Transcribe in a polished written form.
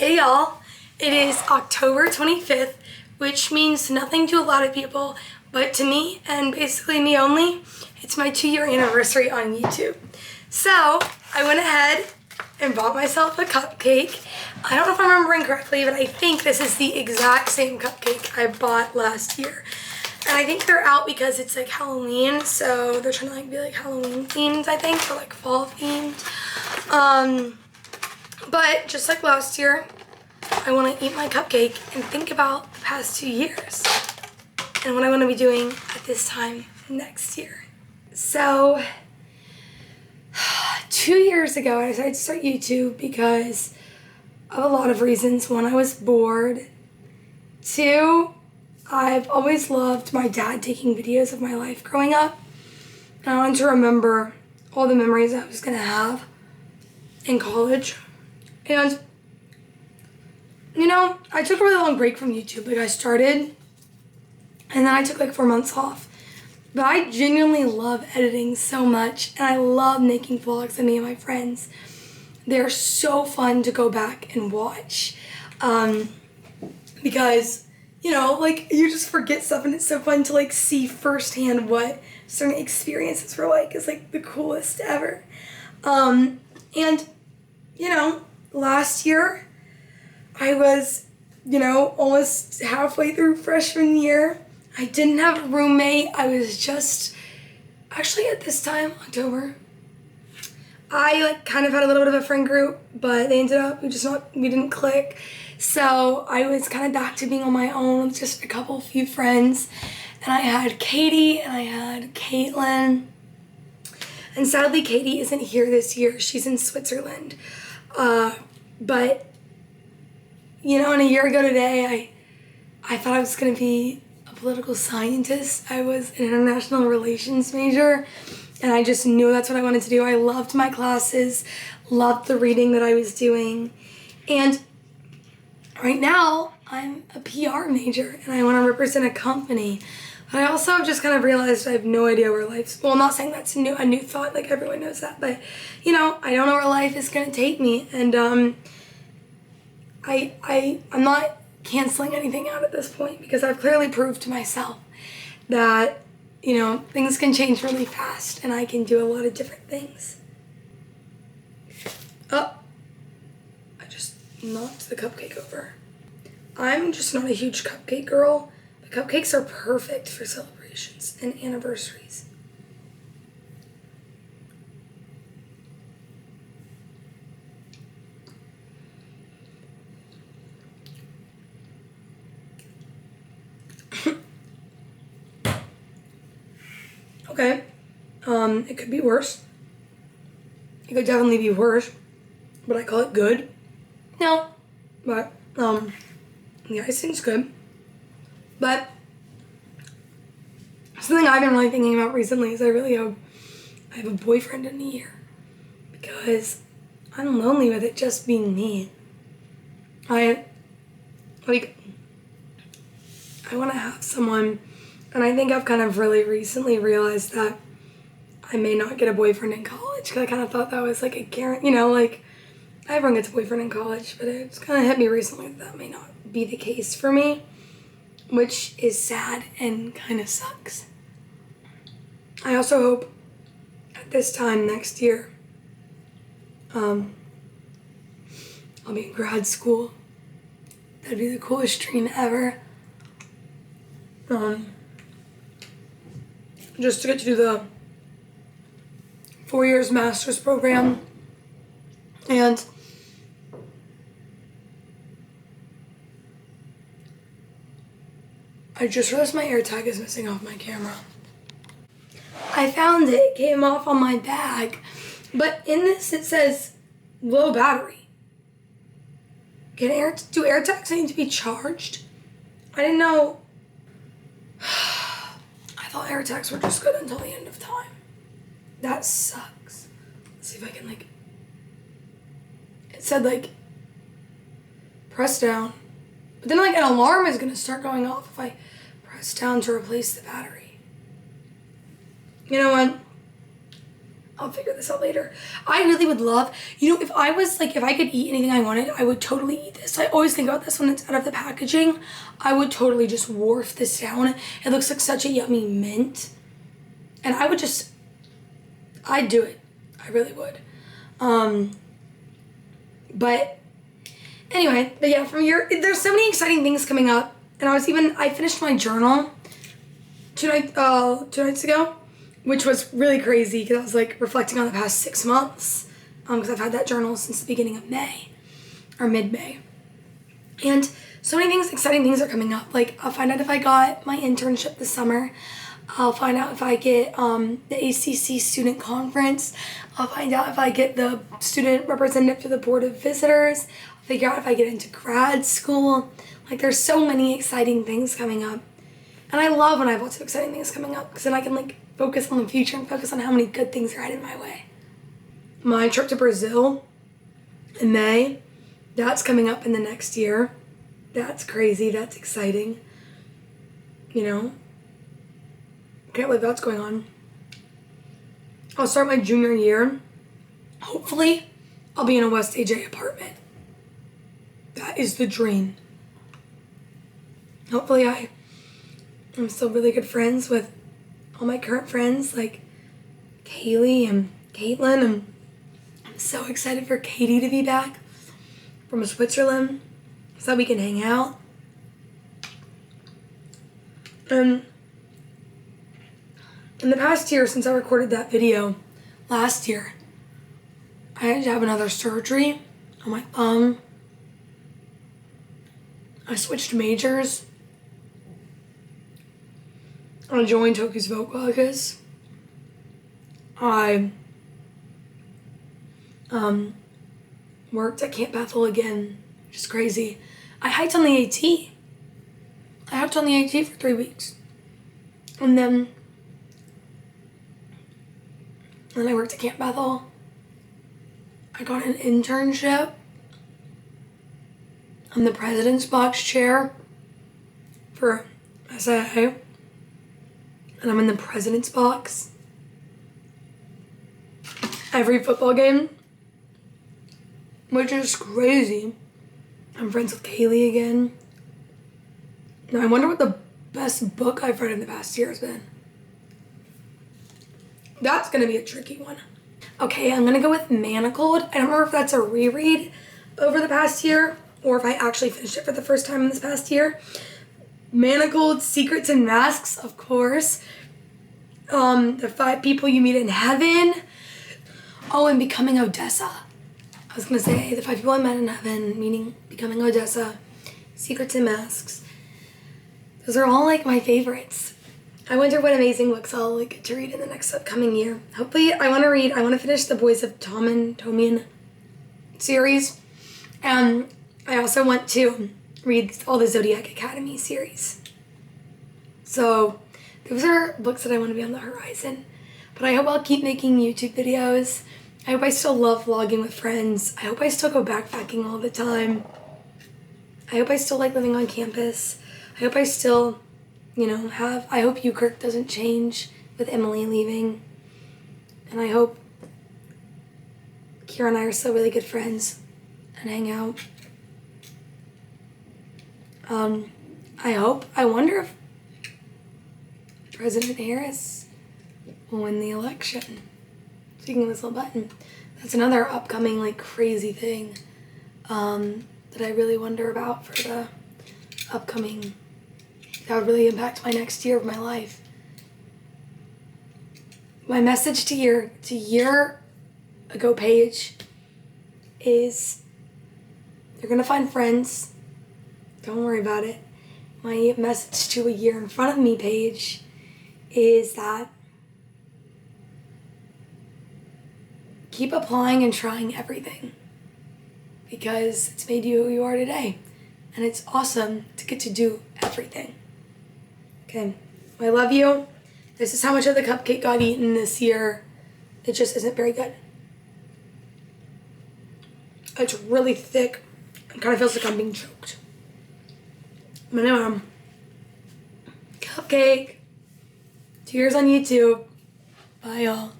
Hey y'all, it is October 25th, which means nothing to a lot of people, but to me, and basically me only, it's my 2-year anniversary on YouTube. So, I went ahead and bought myself a cupcake. I don't know if I'm remembering correctly, but I think this is the exact same cupcake I bought last year. And I think they're out because it's like Halloween, so they're trying to like be like Halloween themed, I think, or like fall themed. But just like last year, I want to eat my cupcake and think about the past 2 years and what I want to be doing at this time next year. So, 2 years ago, I decided to start YouTube because of a lot of reasons. One, I was bored. 2, I've always loved my dad taking videos of my life growing up. And I wanted to remember all the memories I was going to have in college. And, you know, I took a really long break from YouTube. Like, I started, and then I took like 4 months off. But I genuinely love editing so much, and I love making vlogs of me and my friends. They're so fun to go back and watch. Because, you know, like, you just forget stuff, and it's so fun to, like, see firsthand what certain experiences were like. It's, like, the coolest ever. And, you know, last year, I was, you know, almost halfway through freshman year. I didn't have a roommate. I was just, actually at this time, October, I like kind of had a little bit of a friend group, but they ended up, we didn't click. So I was kind of back to being on my own with just a few friends. And I had Katie and I had Caitlin. And sadly, Katie isn't here this year. She's in Switzerland. But, you know, and a year ago today, I thought I was going to be a political scientist. I was an international relations major, and I just knew that's what I wanted to do. I loved my classes, loved the reading that I was doing. And right now, I'm a PR major, and I want to represent a company. But I also just kind of realized I have no idea where life's... Well, I'm not saying that's a new thought, like everyone knows that, but, you know, I don't know where life is going to take me, and I'm not canceling anything out at this point because I've clearly proved to myself that, you know, things can change really fast and I can do a lot of different things. Oh, I just knocked the cupcake over. I'm just not a huge cupcake girl. Cupcakes are perfect for celebrations and anniversaries. Okay, it could be worse. It could definitely be worse, but I call it good. No, but, the icing's good. But something I've been really thinking about recently is I really hope I have a boyfriend in a year because I'm lonely with it just being me. I want to have someone, and I think I've kind of really recently realized that I may not get a boyfriend in college because I kind of thought that was like a guarantee, you know, like everyone gets a boyfriend in college, but it's kind of hit me recently that may not be the case for me, which is sad and kind of sucks. I also hope at this time next year, I'll be in grad school. That'd be the coolest dream ever. Just to get to do the 4 years master's program. And I just realized my AirTag is missing off my camera. I found it. It came off on my bag. But in this it says low battery. Do AirTags need to be charged? I didn't know. I thought AirTags were just good until the end of time. That sucks. Let's see if I can like... It said like press down. But then like an alarm is gonna start going off if I press down to replace the battery. You know what? I'll figure this out later. I really would love, if I could eat anything I wanted, I would totally eat this. I always think about this when it's out of the packaging. I would totally just warf this down. It looks like such a yummy mint. And I'd do it. I really would. But anyway, from here, there's so many exciting things coming up. And I finished my journal two nights ago, which was really crazy because I was like reflecting on the past 6 months. Because I've had that journal since the beginning of May, or mid-May. And so many exciting things are coming up. Like, I'll find out if I got my internship this summer. I'll find out if I get the ACC student conference. I'll find out if I get the student representative to the Board of Visitors. I'll figure out if I get into grad school. Like, there's so many exciting things coming up. And I love when I have lots of exciting things coming up because then I can focus on the future and focus on how many good things are headed my way. My trip to Brazil in May, that's coming up in the next year. That's crazy. That's exciting. Can't believe that's going on. I'll start my junior year. Hopefully, I'll be in a West AJ apartment. That is the dream. Hopefully, I'm still really good friends with all my current friends, like Kaylee and Caitlin, and I'm so excited for Katie to be back from Switzerland so that we can hang out. In the past year, since I recorded that video last year, I had to have another surgery on my thumb. I switched majors. I joined Toki's Vocaligas. I worked at Camp Bethel again, which is crazy. I hiked on the AT. I hiked on the AT for 3 weeks. And then I worked at Camp Bethel. I got an internship. I'm the president's box chair for SIA. And I'm in the president's box every football game, which is crazy. I'm friends with Kaylee again. Now I wonder what the best book I've read in the past year has been. That's gonna be a tricky one. Okay, I'm gonna go with Manacled. I don't remember if that's a reread over the past year or if I actually finished it for the first time in this past year. Manacled, Secrets and Masks, of course. The 5 People You Meet in Heaven. Oh, and Becoming Odessa. I was gonna say the 5 People I Met in Heaven, meaning Becoming Odessa, Secrets and Masks. Those are all my favorites. I wonder what amazing books I'll get to read in the next upcoming year. Hopefully, I want to finish the Boys of Tomian series. And I also want to read all the Zodiac Academy series. So those are books that I want to be on the horizon. But I hope I'll keep making YouTube videos. I hope I still love vlogging with friends. I hope I still go backpacking all the time. I hope I still like living on campus. I hope I still, I hope UKirk doesn't change with Emily leaving. And I hope Kira and I are still really good friends and hang out. I wonder if President Harris will win the election. Speaking of this little button, that's another upcoming crazy thing that I really wonder about for the upcoming, that would really impact my next year of my life. My message to year ago page is you're gonna find friends. Don't worry about it. My message to a year in front of me page is that keep applying and trying everything because it's made you who you are today. And it's awesome to get to do everything. Okay, I love you. This is how much of the cupcake got eaten this year. It just isn't very good. It's really thick. It kind of feels like I'm being choked. But anyway, cupcake. Cheers on YouTube. Bye, y'all.